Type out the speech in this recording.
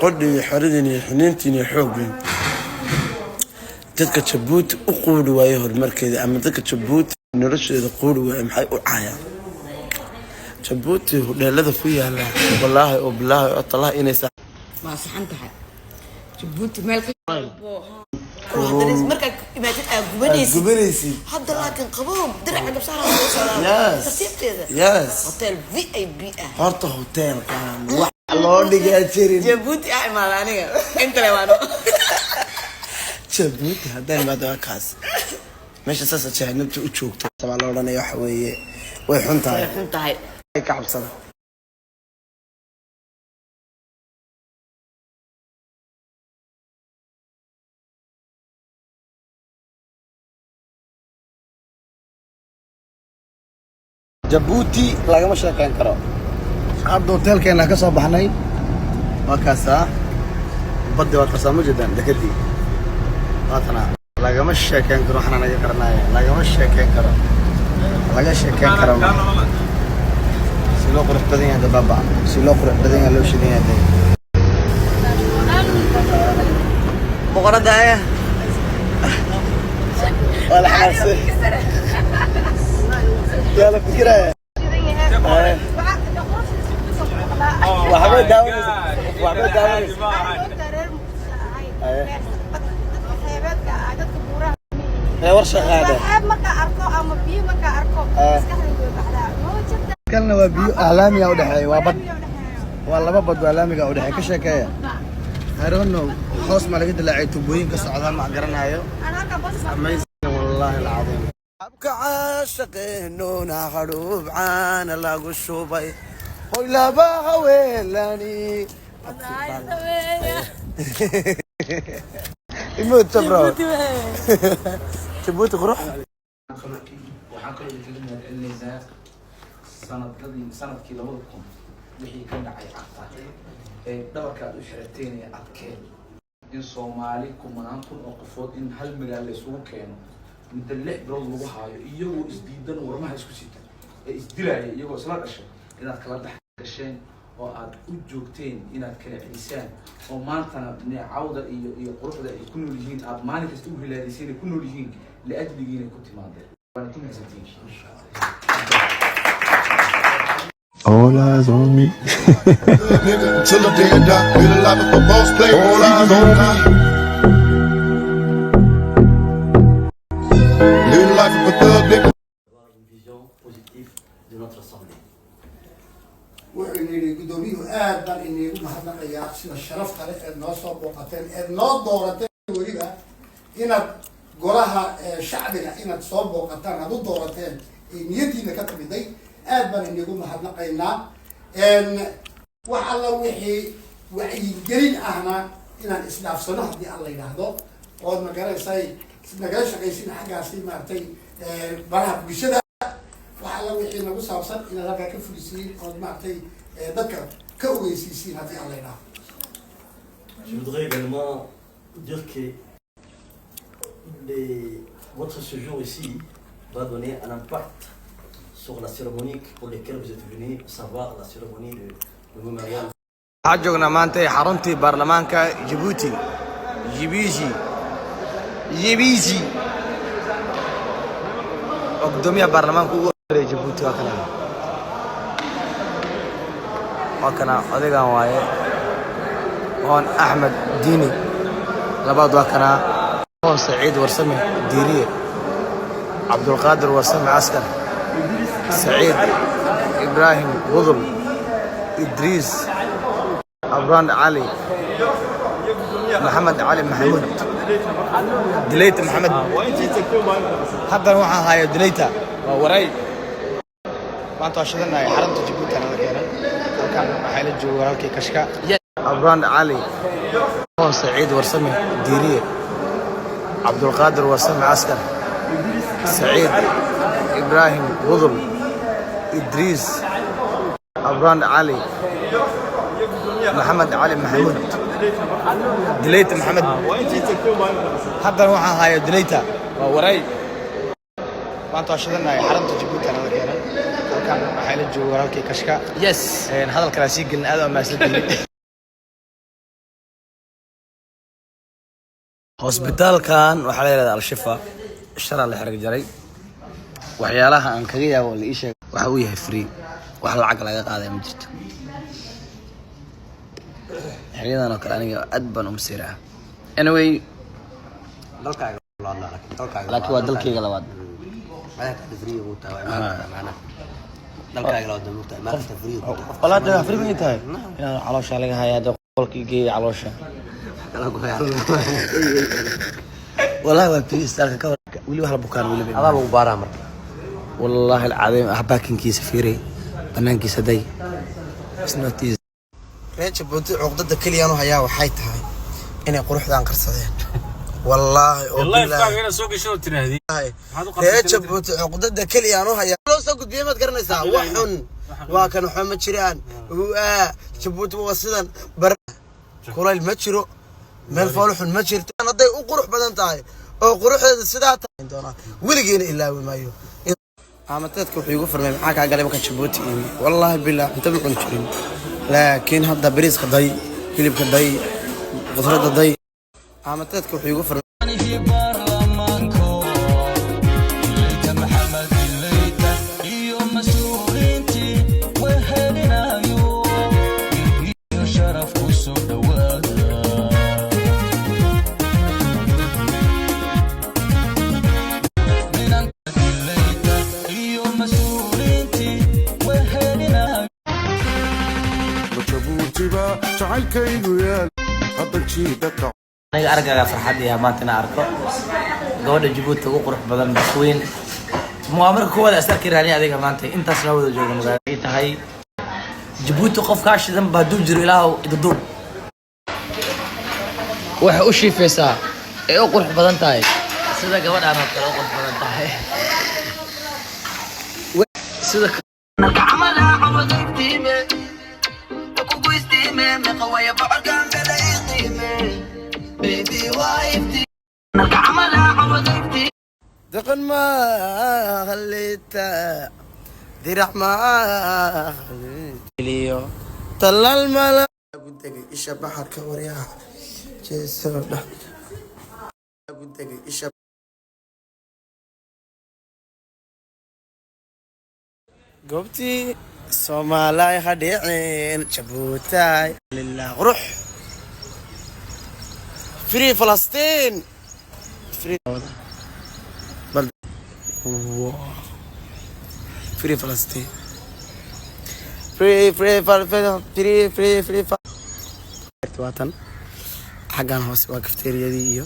قدي حردني حنينتني حوقي dadka Jabuuti u quudi waayo horumarkeeda ama dadka Jabuuti noloshooda quudi waayo maxay u caayaan Jabuuti hudheelada ku yaala wallahi oo billahi oo talaha inay ma saxan tahay Jabuuti meel ka hadris marka imaatid gubanaysid hadda laakin qabow dirac qabsana tartiibteeda hotel VIP horta hotel kan wax loo dhigaa jirin Jabuuti ay maalaaniga inta leewano Jabuuti haddana baad kaas meesha saasa jahanabta u joogto sabaa la oranayo waxa weeye way xun tahay ay ka xabsada Jabuuti lagama shaqeyn karo hadda hotelkeena ka soo baxnay waa kaasa badda waa qasaamo jiddan dekadii waatana lagama sheekeyn karo waxaan anaga qaranayo lagama sheekeyn karo si loo qurux badan yahay baba si loo qurux badan yahay loo shidan yahay boqorada wala xaasi يلا فكرة وحبيت داونس ورشة غادة كلنا وبيو أعلامي أو دحي وابد والله ما بدو أعلامي أو دحي كشكاية I don't know خلاص ما لقيت إلا عيتوبوين كسعودان ما قرنا هايو والله العظيم أبكى عاشقينونا خروب عانا لاقو الشوبي ولا باها ويلاني يموت تبرو Jabuuti قروح وحاكل يتكلمنا النساء سنة كيلو مدكم وحي كان دعي عقتا دورك الأشرتين أتكين إن صومالي كمانتون أقفوت إن هل مجال سوق كانوا مدلع برضو وحاي يجوا إسديدن ورمها إسكوسيتا إسدلاء يجوا صلاة أشياء إن أتكلم دحشين وأد وجوكتين إن أتكلم إنسان وما أنتنا نعودة يقرب ده يكونوا لجين أب ما نكستوه لهذه يكونوا لجين لأجل جين كنت ما أدري وأنا توم هزتين All eyes on me. Till the day I die, feel alive if a boss play. All eyes on me. Live life of a thug nigga. Une vision positive de notre assemblée. وإني قدومي وآد بل إني مهدنا قياق سيدا الشرف تاريخ الناصر بوقتين الناس دورتين وريبا إن قراها شعبنا إن تصور بوقتين هذو دورتين نيتي نكتب دي آد بل إني مهدنا قينا إن وحالا وحي جرين أهنا إن الإسلاف صنع دي الله ينهضو وإن مقارن ساي نقال شقيسين حاجة سي مارتي برها بشدة وحالا وحي نقول سابسان إن لك كفلسين أو مارتي ذكر كويسين هذه الله ينهضو. Je voudrais également dire que votre séjour ici va donner un impact sur la cérémonie pour laquelle vous êtes venus, savoir la cérémonie de mémorial. حاجونا مانتي حرمتي برلمانكا جيبوتي جيبيجي أقدمي برلمانكو جيبوتي وكنا أديكا واي هون أحمد ديني لبعض وكنا هون سعيد ورسمي ديرية عبد القادر ورسمي عسكر سعيد إبراهيم غضب إدريس أبران علي محمد علي محمود دليت محمد حتى نوعها هاي دليتا وراي ما أنتوا عشان حرمت جيبوتي أنا ذكرنا كان محل الجوال كي كشكا أبران علي هون سعيد ورسمي ديرية عبد القادر ورسمي عسكر سعيد إبراهيم غضب إدريس أبران علي محمد علي محمود دليت محمد حتى نوعها هاي دليتا وراي ما أنتوا عشان حرمت جيبوتي أنا ذكرنا كان محل الجوال كي كشكا هذا الكلاسيك قلنا هذا ما سلبي hosbitaalkan waxaa la yiraahdaa Al-Shifa shara la xiriir jaray waxyaalaha aan kaga yaabo la ii sheeg waxa uu yahay free wax lacag laga qaaday ma jirto xiriirdan oo kale aniga aad baan u masiiraa anyway dalkaaga laakiin waa dalkayga labaad free ugu tahay macna dalkaaga labaad ugu tahay ma free walaal free ma tahay inaan caloosha laga hayaa qolkii geey caloosha والله وابتدي استارك ولي واحد بكار ولي هذا ابو بارامر والله العظيم احباكن كيس فيري بنان كيس داي اسنوتيز ريتش بنتي عقدده كليانو هيا waxay tahay inay quruxdan qarsadeen wallahi والله فاقنا سوق شو تنهدي ريتش بنتي عقدده كليانو هيا لو soo gudbiyay ma garanaysaa wax xun waa kan waxa ma jiraan jabuuti waa sidan bar kulayl ma jiro meel foolxun ma jirto haday u qurux badan tahay oo quruxdeeda sidaa tahay doona wiligeena ilaawi maayo amateedka wuxuu igu farmay maxaa ka galay marka Djibouti wallahi bilaa inta ma cunjirin laakiin hadda bariiska day hilibka day qudrada day amateedka wuxuu igu farmay aniga argaaga farxad iyo maanta inaan arko gabadha Djibouti ugu qurux badan Queen muamarka koowaad asarki raani adiga maanta intaas la wada joogo magaalada tahay Djibouti qof ka shidan baa dul jiro ilaahu idadu waxa u shiifaysaa ee u qurux badan tahay sida gabadhan oo kale u qurux badan tahay sida amala awadtiime ku istiime maqawaya bacaan kala iqiime baby wifey amala awadti دقن ما خليتا درع ما خليليو طلع الملا قلت لك ايش بحر كوريا جيسو قلت لك ايش قبتي صومالاي خديعين جبوتاي لله روح فري فلسطين فري فري فلسطين فري وطن حقان هوس waa kafteeriyadii iyo